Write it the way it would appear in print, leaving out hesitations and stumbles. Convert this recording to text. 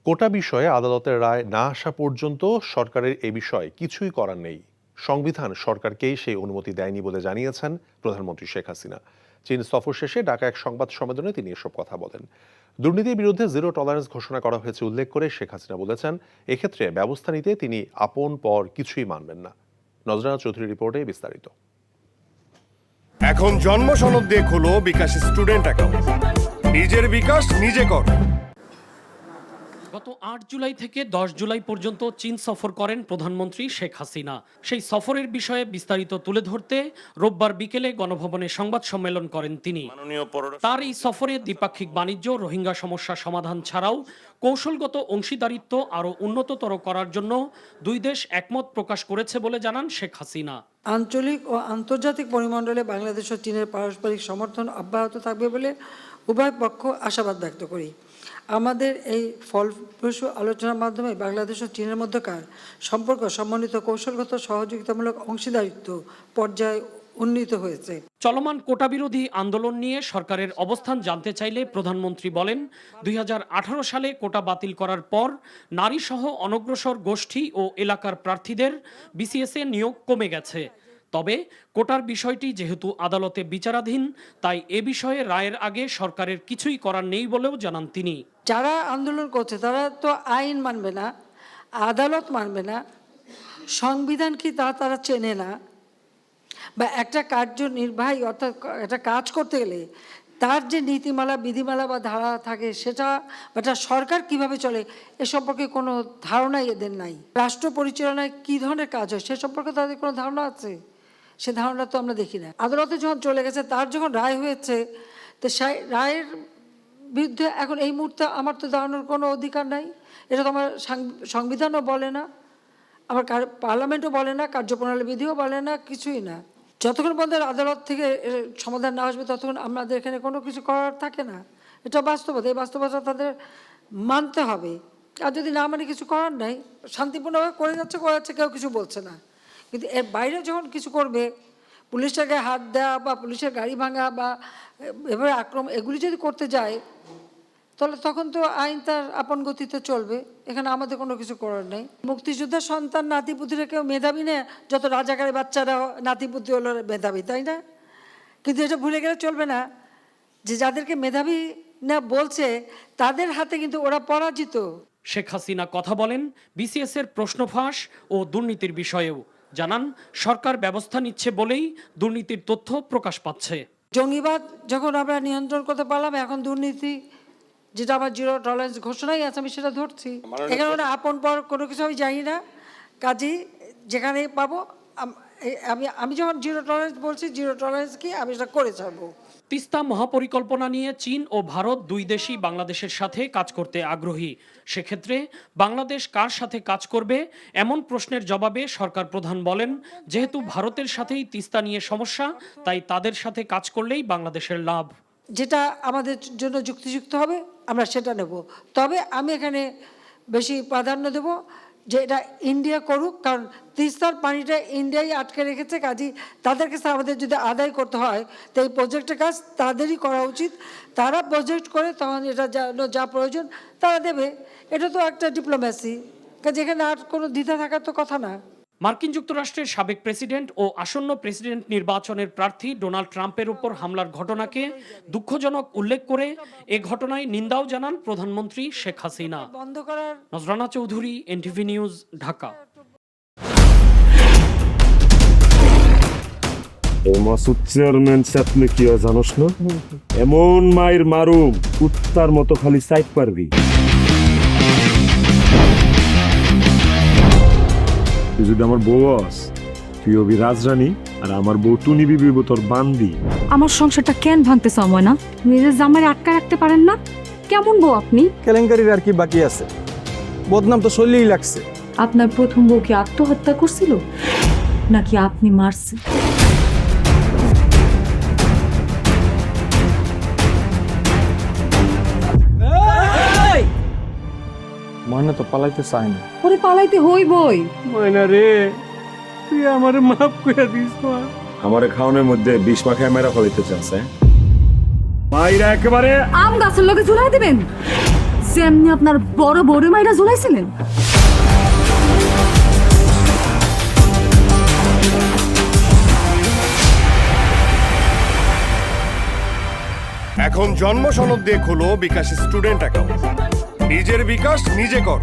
কোটা বিষয়ে আদালতের রায় না আসা পর্যন্ত সরকারের এ বিষয়ে কিছুই করার নেই। সংবিধান সরকারকেই সেই অনুমতি দেয়নি বলে জানিয়েছেন প্রধানমন্ত্রী শেখ হাসিনা। চীন সফর শেষে ঢাকা এক সংবাদ সম্মেলনে তিনি এসব কথা বলেন। দুর্নীতির বিরুদ্ধে জিরো টলারেন্স ঘোষণা করা হয়েছে উল্লেখ করে শেখ হাসিনা বলেছেন, এক্ষেত্রে ব্যবস্থা নিতে তিনি আপন পর কিছুই মানবেন না। নজরানা চৌধুরীর রিপোর্টে বিস্তারিত। এখন জন্ম সনদ দিয়ে খোলো বিকাশ স্টুডেন্ট অ্যাকাউন্ট। নিজের বিকাশ নিজে কর। গত ৮ জুলাই থেকে ১০ জুলাই পর্যন্ত চীন সফর করেন প্রধানমন্ত্রী শেখ হাসিনা। সেই সফরের বিষয়ে বিস্তারিত তুলে ধরতে রোববার বিকেলে গণভবনে সংবাদ সম্মেলন করেন তিনি। তার এই সফরে দ্বিপাক্ষিক বাণিজ্য, রোহিঙ্গা সমস্যা সমাধান ছাড়াও কৌশলগত অংশীদারিত্ব আরও উন্নততর করার জন্য দুই দেশ একমত প্রকাশ করেছে বলে জানান শেখ হাসিনা। আঞ্চলিক ও আন্তর্জাতিক পরিমণ্ডলে বাংলাদেশ ও চীনের পারস্পরিক সমর্থন অব্যাহত থাকবে বলে উভয় পক্ষ আশাবাদ ব্যক্ত করি। আমাদের এই ফলপ্রসূ আলোচনার মাধ্যমে বাংলাদেশ ও চীনের মধ্যকার সম্পর্ক সমন্বিত কৌশলগত সহযোগিতামূলক অংশীদারিত্ব পর্যায়ে উন্নীত হয়েছে। চলমান কোটা বিরোধী আন্দোলন নিয়ে সরকারের অবস্থান জানতে চাইলে প্রধানমন্ত্রী বলেন, ২০১৮ সালে কোটা বাতিল করার পর নারী সহ অনগ্রসর গোষ্ঠী ও এলাকার প্রার্থীদের বিসিএসে নিয়োগ কমে গেছে। তবে কোটার বিষয়টি যেহেতু আদালতে বিচারাধীন, তাই এ বিষয়ে রায়ের আগে সরকারের কিছুই করার নেই বলেও জানান তিনি। যারা আন্দোলন করছে তারা তো আইন মানবে না, আদালত মানবে না, সংবিধান কি তারা চেনে না, বা একটা কার্যনির্বাহী অর্থাৎ একটা কাজ করতে গেলে তার যে নীতিমালা, বিধিমালা বা ধারা থাকে সেটা বা সরকার কিভাবে চলে এ সম্পর্কে কোনো ধারণাই এদের নাই। রাষ্ট্র পরিচালনায় কী ধরনের কাজ হয় সে সম্পর্কে তাদের কোনো ধারণা আছে? সে ধারণা তো আমরা দেখি না। আদালতে যখন চলে গেছে, তার যখন রায় হয়েছে, তো সেই রায়ের বিরুদ্ধে এখন এই মুহূর্তে আমার তো দাঁড়ানোর কোনো অধিকার নাই। এটা তো আমার সংবিধানও বলে না, আমার পার্লামেন্টও বলে না, কার্যপ্রণালী বিধিও বলে না, কিছুই না। যতক্ষণ পর্যন্ত আদালত থেকে সমাধান না আসবে ততক্ষণ আমাদের এখানে কোনো কিছু করার থাকে না। এটা বাস্তবতা, এই বাস্তবতা তাদের মানতে হবে। আর যদি না মানে কিছু করার নাই, শান্তিপূর্ণভাবে করে যাচ্ছে, কেউ কিছু বলছে না। কিন্তু এর বাইরে যখন কিছু করবে, পুলিশের গায়ে হাত দেওয়া বা পুলিশের গাড়ি ভাঙা বা এভাবে আক্রমণ, এগুলি যদি করতে যায় তাহলে তখন তো আইন তার আপন গতিতে চলবে। এখানে আমাদের কোনো কিছু করার নেই। মুক্তিযোদ্ধার সন্তান নাতিপুতিরা কেউ মেধাবী না, যত রাজাকারের বাচ্চারা নাতিপুতি হলো মেধাবী, তাই না? কিন্তু এটা ভুলে গেলে চলবে না যে যাদেরকে মেধাবী না বলছে তাদের হাতে কিন্তু ওরা পরাজিত। শেখ হাসিনা কথা বলেন বিসিএস এর প্রশ্ন ফাঁস ও দুর্নীতির বিষয়েও। জানান, সরকার ব্যবস্থা নিচ্ছে বলেই দুর্নীতির তথ্য প্রকাশ পাচ্ছে। জঙ্গিবাদ যখন আমরা নিয়ন্ত্রণ করতে পারলাম, এখন দুর্নীতি যেটা আমার জিরো টলারেন্স ঘোষণাই আছে, আমি সেটা ধরছি। এখানে আপন পর কোনো কিছু আমি জানি না, কাজেই যেখানে পাবো আমি যখন জিরো টলারেন্স বলছি, জিরো টলারেন্স কি আমি সেটা করে ছাড়বো। তিস্তা মহাপরিকল্পনা নিয়ে চীন ও ভারত দুই দেশই বাংলাদেশের সাথে কাজ করতে আগ্রহী। সেক্ষেত্রে বাংলাদেশ কার সাথে কাজ করবে এমন প্রশ্নের জবাবে সরকার প্রধান বলেন, যেহেতু ভারতের সাথেই তিস্তা নিয়ে সমস্যা, তাই তাদের সাথে কাজ করলেই বাংলাদেশের লাভ। যেটা আমাদের জন্য যুক্তিযুক্ত হবে আমরা সেটা নেব। তবে আমি এখানে বেশি প্রাধান্য দেব যে এটা ইন্ডিয়া করুক, কারণ তিস্তার পানিটা ইন্ডিয়াই আটকে রেখেছে। কাজেই তাদের কাছে আমাদের যদি আদায় করতে হয় তো এই প্রজেক্টের কাজ তাদেরই করা উচিত। তারা প্রজেক্ট করে তখন এটা যা প্রয়োজন তারা দেবে। এটা তো একটা ডিপ্লোম্যাসি, যেখানে আর কোনো দ্বিধা থাকার তো কথা না। মার্কিন যুক্তরাষ্ট্রের সাবেক প্রেসিডেন্ট ও আসন্ন প্রেসিডেন্ট নির্বাচনের প্রার্থী ডোনাল্ড ট্রাম্পের উপর হামলার ঘটনাকে দুঃখজনক উল্লেখ করে এ ঘটনায় নিন্দাও জানান প্রধানমন্ত্রী শেখ হাসিনা। বন্ধ করার Nazrana Chowdhury, NTV news, Dhaka. Masud chairman চাপলে কি হয় জানোস না? এমন মায়ের মারুম কুত্তার মতো খালি সাইড পারবি। তুই যদি আমার বউ আস, তুই হবি রাজরানী আর আমার বউ টুনি বিবি তোর বান্দি। আমার সংসারটা কেন ভাঙতে সময় না? নিজের জামাই আটকা রাখতে পারেন না? কেমন বউ আপনি? কেলেঙ্কারির আর কি বাকি আছে? বদনাম তো শৈলেই লাগছে। আপনার প্রথম বউ কি আত্মহত্যা করছিল নাকি আপনি মারছেন? ময়না তো পালাইতে চায় না। ওরে পালাইতে হইবই। ময়না রে, তুই আমারে মাফ করে দিস। আমারে খাওয়ানোর মধ্যে বিষ মাখায় মেরা ফলাইতে চাচ্ছে। মাইরা একেবারে আম গাছের লোকে ঝুলাই দিবেন। যেমনি আপনার বড় বড় মাইরা ঝুলাইছিলেন। এখন জন্ম সনদ দিয়ে খোলো বিকাশ স্টুডেন্ট অ্যাকাউন্ট। নিজের বিকাশ নিজে কর।